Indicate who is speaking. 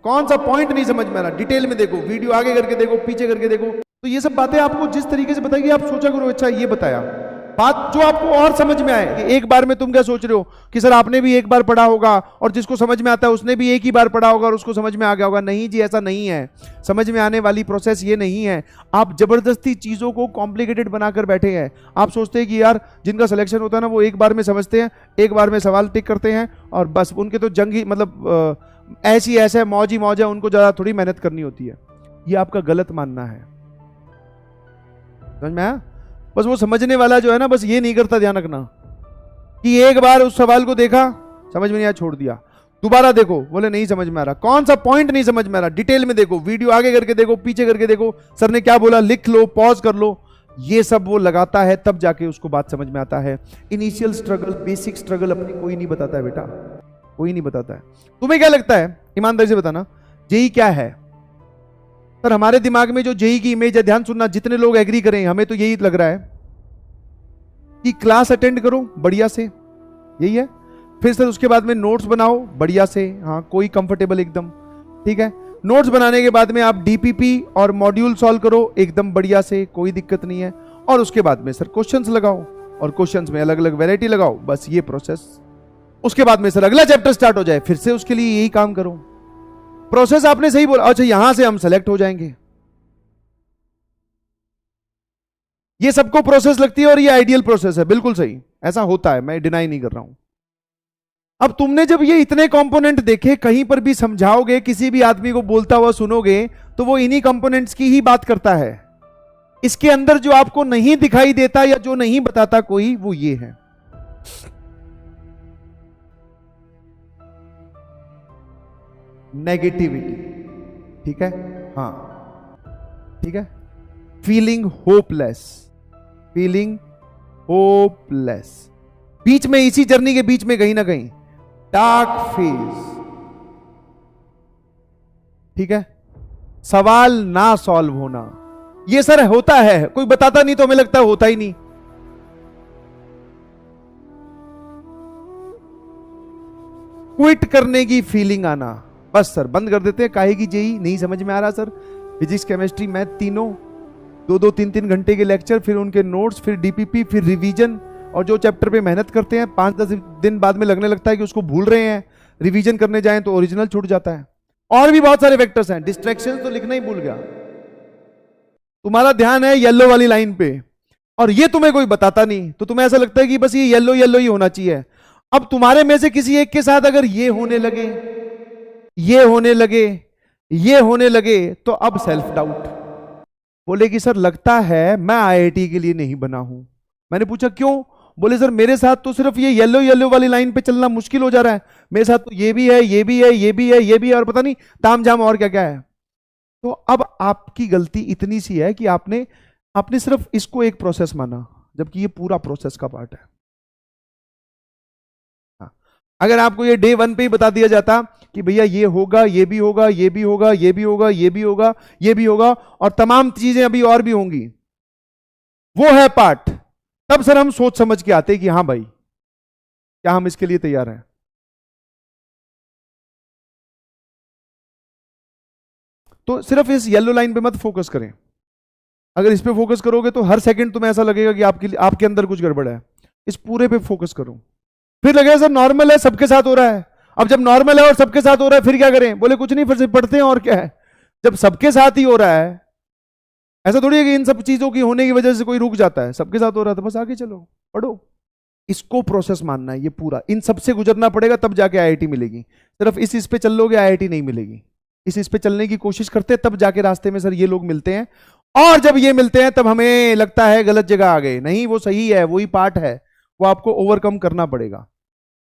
Speaker 1: कौन सा पॉइंट नहीं समझ में आ रहा, डिटेल में देखो, वीडियो आगे करके देखो, पीछे करके देखो। तो ये सब बातें आपको जिस तरीके से बताएगी आप सोचा करो, अच्छा ये बताया बात जो आपको और समझ में आए। एक बार में तुम क्या सोच रहे हो कि सर आपने भी एक बार पढ़ा होगा और जिसको समझ में आता है उसने भी एक ही बार पढ़ा होगा और उसको समझ में आ गया होगा। नहीं जी, ऐसा नहीं है। समझ में आने वाली प्रोसेस ये नहीं है। आप जबरदस्ती चीजों को कॉम्प्लिकेटेड बनाकर बैठे हैं। आप सोचते हैं कि यार जिनका सिलेक्शन होता है ना वो एक बार में समझते हैं, एक बार में सवाल टिक करते हैं और बस उनके तो जंग ही मतलब ऐसी ऐसे मौज ही मौज है, उनको ज्यादा थोड़ी मेहनत करनी होती है। ये आपका गलत मानना है। समझ में आया? बस वो समझने वाला जो है ना, बस ये नहीं करता, ध्यान रखना कि एक बार उस सवाल को देखा, समझ में नहीं आया, छोड़ दिया, दोबारा देखो, बोले नहीं समझ में आ रहा, कौन सा पॉइंट नहीं समझ में आ रहा, डिटेल में देखो, वीडियो आगे करके देखो, पीछे करके देखो, सर ने क्या बोला लिख लो, पॉज कर लो। ये सब वो लगाता है, तब जाके उसको बात समझ में आता है। इनिशियल स्ट्रगल, बेसिक स्ट्रगल अपनी कोई नहीं बताता है बेटा, कोई नहीं बताता है। तुम्हें क्या लगता है, ईमानदारी से बताना, जेई क्या है? सर हमारे दिमाग में जो जेई की इमेज है, ध्यान सुनना, जितने लोग एग्री करें, हमें तो यही लग रहा है कि क्लास अटेंड करो बढ़िया से, यही है। फिर सर उसके बाद में नोट्स बनाओ बढ़िया से, हाँ कोई कंफर्टेबल एकदम, ठीक है। नोट्स बनाने के बाद में आप डीपीपी और मॉड्यूल सॉल्व करो एकदम बढ़िया से, कोई दिक्कत नहीं है। और उसके बाद में सर क्वेश्चंस लगाओ और क्वेश्चंस में अलग अलग वैरायटी लगाओ, बस ये प्रोसेस। उसके बाद में सर अगला चैप्टर स्टार्ट हो जाए, फिर से उसके लिए यही काम करो। प्रोसेस आपने सही बोला। अच्छा यहां से हम सेलेक्ट हो जाएंगे, ये सबको प्रोसेस लगती है और ये आइडियल प्रोसेस है, बिल्कुल सही, ऐसा होता है, मैं डिनाई नहीं कर रहा हूं। अब तुमने जब ये इतने कंपोनेंट देखे, कहीं पर भी समझाओगे, किसी भी आदमी को बोलता हुआ सुनोगे तो वो इन्हीं कंपोनेंट्स की ही बात करता है। इसके अंदर जो आपको नहीं दिखाई देता या जो नहीं बताता कोई, वो ये है। नेगेटिविटी, ठीक है, हाँ ठीक है। फीलिंग होपलेस, फीलिंग होपलेस, बीच में, इसी जर्नी के बीच में कहीं ना कहीं डार्क फेज, ठीक है। सवाल ना सॉल्व होना, ये सर होता है, कोई बताता नहीं तो हमें लगता है होता ही नहीं। क्विट करने की फीलिंग आना, बस सर बंद कर देते हैं, काहे की जेई नहीं समझ में आ रहा सर, फिजिक्स केमिस्ट्री मैथ तीनों, 2-2 3-3 घंटे के लेक्चर, फिर उनके नोट्स, फिर डीपीपी, फिर रिवीजन, और जो चैप्टर पे मेहनत करते हैं 5-10 दिन बाद में लगने लगता है कि उसको भूल रहे हैं, रिवीजन करने जाएं तो ओरिजिनल छूट जाता है। और भी बहुत सारे फैक्टर्स हैं, डिस्ट्रैक्शन तो लिखना ही भूल गया। तुम्हारा ध्यान है येलो वाली लाइन पे और ये तुम्हें कोई बताता नहीं, तो तुम्हें ऐसा लगता है कि बस ये येलो येलो ही होना चाहिए। अब तुम्हारे में से किसी एक के साथ अगर ये होने लगे, ये होने लगे, ये होने लगे, तो अब सेल्फ डाउट, बोले कि सर लगता है मैं आईआईटी के लिए नहीं बना हूं। मैंने पूछा क्यों? बोले सर मेरे साथ तो सिर्फ ये येलो येलो वाली लाइन पे चलना मुश्किल हो जा रहा है, मेरे साथ तो ये भी है, ये भी है, ये भी है, ये भी है, और पता नहीं तामझाम और क्या क्या है। तो अब आपकी गलती इतनी सी है कि आपने सिर्फ इसको एक प्रोसेस माना, जबकि ये पूरा प्रोसेस का पार्ट है। अगर आपको ये डे 1 पे ही बता दिया जाता कि भैया ये होगा, ये भी होगा, ये भी होगा, ये भी होगा, ये भी होगा, ये भी होगा, और तमाम चीजें अभी और भी होंगी, वो है पार्ट, तब सर हम सोच समझ के आते कि हाँ भाई क्या हम इसके लिए तैयार हैं। तो सिर्फ इस येलो लाइन पे मत फोकस करें। अगर इस पे फोकस करोगे तो हर सेकंड तुम्हें ऐसा लगेगा कि आपके अंदर कुछ गड़बड़ है। इस पूरे पे फोकस करो, फिर लगेगा सर नॉर्मल है, सबके साथ हो रहा है। अब जब नॉर्मल है और सबके साथ हो रहा है फिर क्या करें? बोले कुछ नहीं, फिर से पढ़ते हैं, और क्या है। जब सबके साथ ही हो रहा है, ऐसा थोड़ी है कि इन सब चीजों की होने की वजह से कोई रुक जाता है, सबके साथ हो रहा है तो बस आगे चलो पढ़ो। इसको प्रोसेस मानना है, ये पूरा इन सबसे गुजरना पड़ेगा, तब जाके आईआईटी मिलेगी। सिर्फ इस पे चल लोगे आईआईटी नहीं मिलेगी। इस पे चलने की कोशिश करते तब जाके रास्ते में सर ये लोग मिलते हैं, और जब ये मिलते हैं तब हमें लगता है गलत जगह आ गए। नहीं, वो सही है, वही पार्ट है, वो आपको ओवरकम करना पड़ेगा।